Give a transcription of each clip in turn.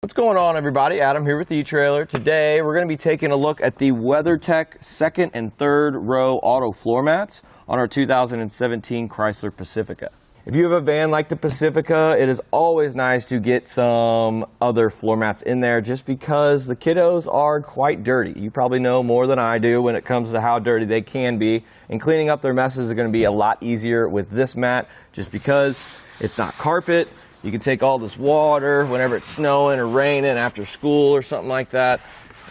What's going on, everybody? Adam here with the etrailer. Today we're going to be taking a look at the WeatherTech second and third row auto floor mats on our 2017 Chrysler Pacifica. If you have a van like the Pacifica, it is always nice to get some other floor mats in there just because the kiddos are quite dirty. You probably know more than I do when it comes to how dirty they can be, and cleaning up their messes is going to be a lot easier with this mat just because it's not carpet. You can take all this water whenever it's snowing or raining after school or something like that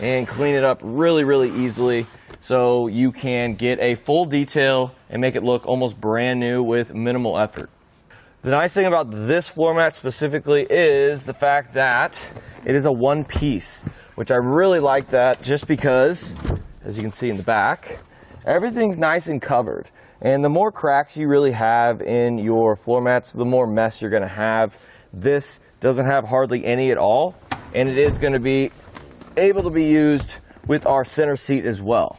and clean it up really easily so you can get a full detail and make it look almost brand new with minimal effort. The nice thing about this floor mat specifically is the fact that it is a one piece, which I really like that just because, as you can see in the back, everything's nice and covered. And the more cracks you really have in your floor mats, the more mess you're going to have. This doesn't have hardly any at all, and it is going to be able to be used with our center seat as well.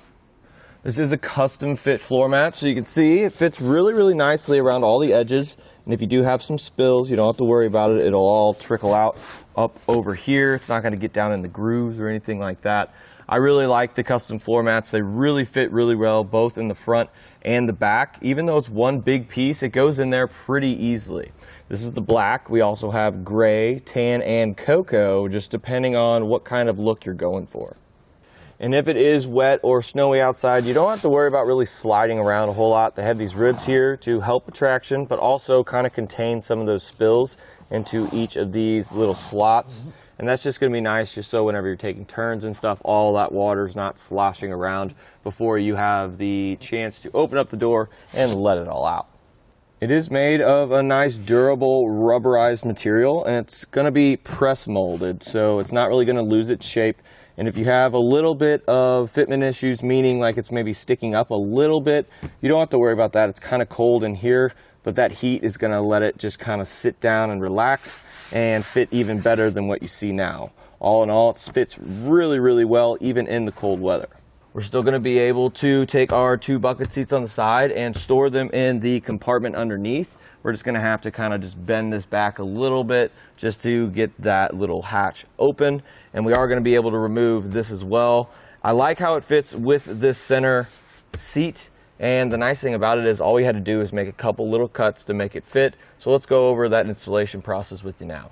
This is a custom fit floor mat, so you can see it fits really nicely around all the edges. And if you do have some spills, you don't have to worry about it. It'll all trickle out up over here. It's not going to get down in the grooves or anything like that. I really like the custom floor mats. They really fit really well, both in the front and the back. Even though it's one big piece, it goes in there pretty easily. This is the black. We also have gray, tan, and cocoa, just depending on what kind of look you're going for. And if it is wet or snowy outside, you don't have to worry about really sliding around a whole lot. They have these ribs here to help with traction, but also kind of contain some of those spills into each of these little slots. And that's just going to be nice just so whenever you're taking turns and stuff, all that water's not sloshing around before you have the chance to open up the door and let it all out. It is made of a nice durable rubberized material, and it's going to be press molded, so it's not really going to lose its shape. And if you have a little bit of fitment issues, meaning like it's maybe sticking up a little bit, you don't have to worry about that. It's kind of cold in here, but that heat is going to let it just kind of sit down and relax and fit even better than what you see now. All in all, it fits really well even in the cold weather. We're still going to be able to take our two bucket seats on the side and store them in the compartment underneath. We're just going to have to kind of just bend this back a little bit just to get that little hatch open. And we are going to be able to remove this as well. I like how it fits with this center seat. And the nice thing about it is all we had to do is make a couple little cuts to make it fit. So let's go over that installation process with you now.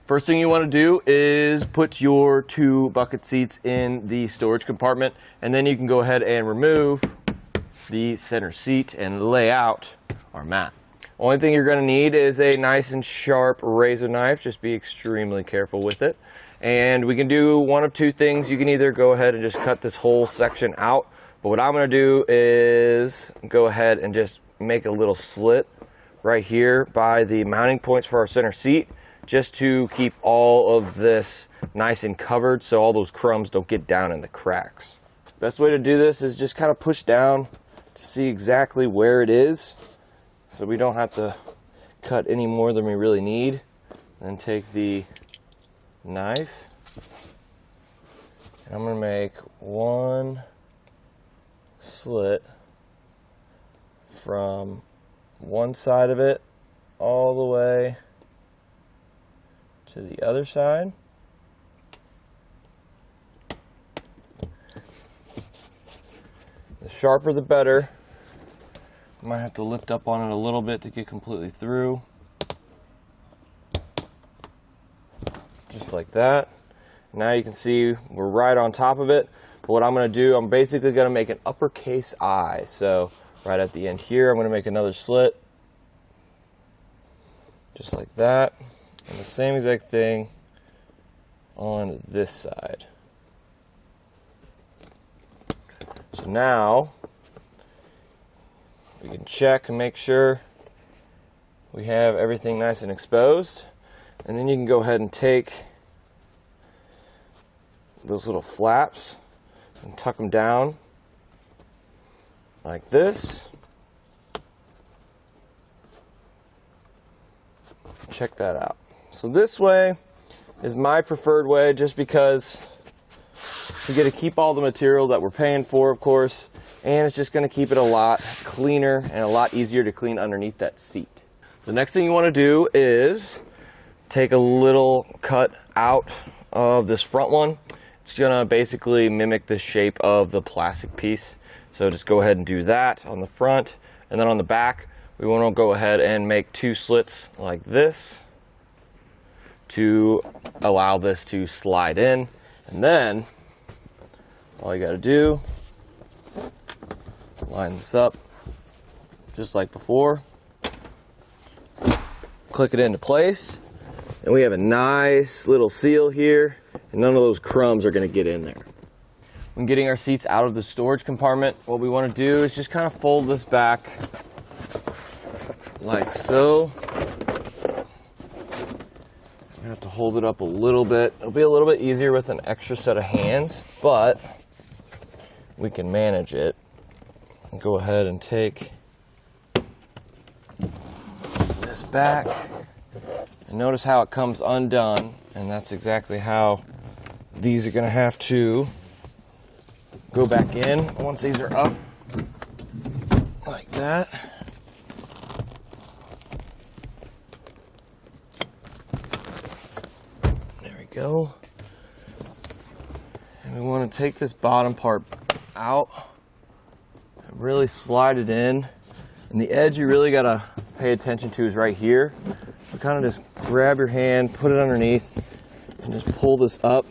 First thing you want to do is put your two bucket seats in the storage compartment, and then you can go ahead and remove the center seat and lay out our mat. Only thing you're going to need is a nice and sharp razor knife. Just be extremely careful with it. And we can do one of two things. You can either go ahead and just cut this whole section out, but what I'm going to do is go ahead and just make a little slit right here by the mounting points for our center seat, just to keep all of this nice and covered so all those crumbs don't get down in the cracks. Best way to do this is just kind of push down to see exactly where it is so we don't have to cut any more than we really need. Then take the knife, and I'm going to make one slit from one side of it all the way to the other side. The sharper the better. I might have to lift up on it a little bit to get completely through. Just like that. Now you can see we're right on top of it. But what I'm going to do, I'm basically going to make an uppercase I. So right at the end here, I'm going to make another slit. Just like that. And the same exact thing on this side. So now we can check and make sure we have everything nice and exposed. And then you can go ahead and take those little flaps and tuck them down like this. Check that out. So this way is my preferred way, just because we get to keep all the material that we're paying for, of course, and it's just going to keep it a lot cleaner and a lot easier to clean underneath that seat. The next thing you want to do is take a little cut out of this front one, it's gonna basically mimic the shape of the plastic piece. So just go ahead and do that on the front. And then on the back, we want to go ahead and make 2 slits like this to allow this to slide in. And then all you gotta do, line this up just like before, click it into place, and we have a nice little seal here, and none of those crumbs are gonna get in there. When getting our seats out of the storage compartment, what we want to do is just kind of fold this back like so. I have to hold it up a little bit. It'll be a little bit easier with an extra set of hands, but we can manage it. Go ahead and take this back, and notice how it comes undone, and that's exactly how these are going to have to go back in once these are up like that. There we go. And we want to take this bottom part out and really slide it in. And the edge you really got to pay attention to is right here. So kind of just grab your hand, put it underneath, and just pull this up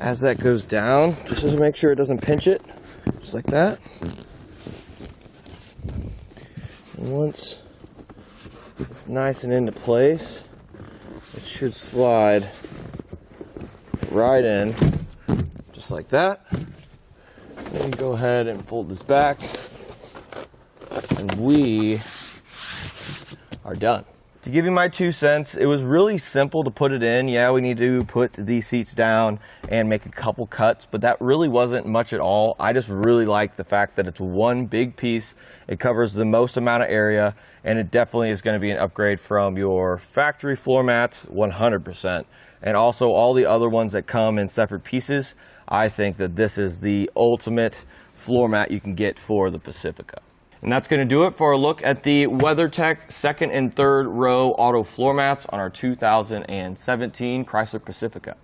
as that goes down, just to make sure it doesn't pinch it, just like that. And once it's nice and into place, it should slide right in, just like that. Then you go ahead and fold this back, and we are done. To give you my 2 cents, it was really simple to put it in. Yeah, we need to put these seats down and make a couple cuts, but that really wasn't much at all. I just really like the fact that it's one big piece. It covers the most amount of area, and it definitely is going to be an upgrade from your factory floor mats, 100%. And also all the other ones that come in separate pieces. I think that this is the ultimate floor mat you can get for the Pacifica. And that's going to do it for a look at the WeatherTech second and third row auto floor mats on our 2017 Chrysler Pacifica.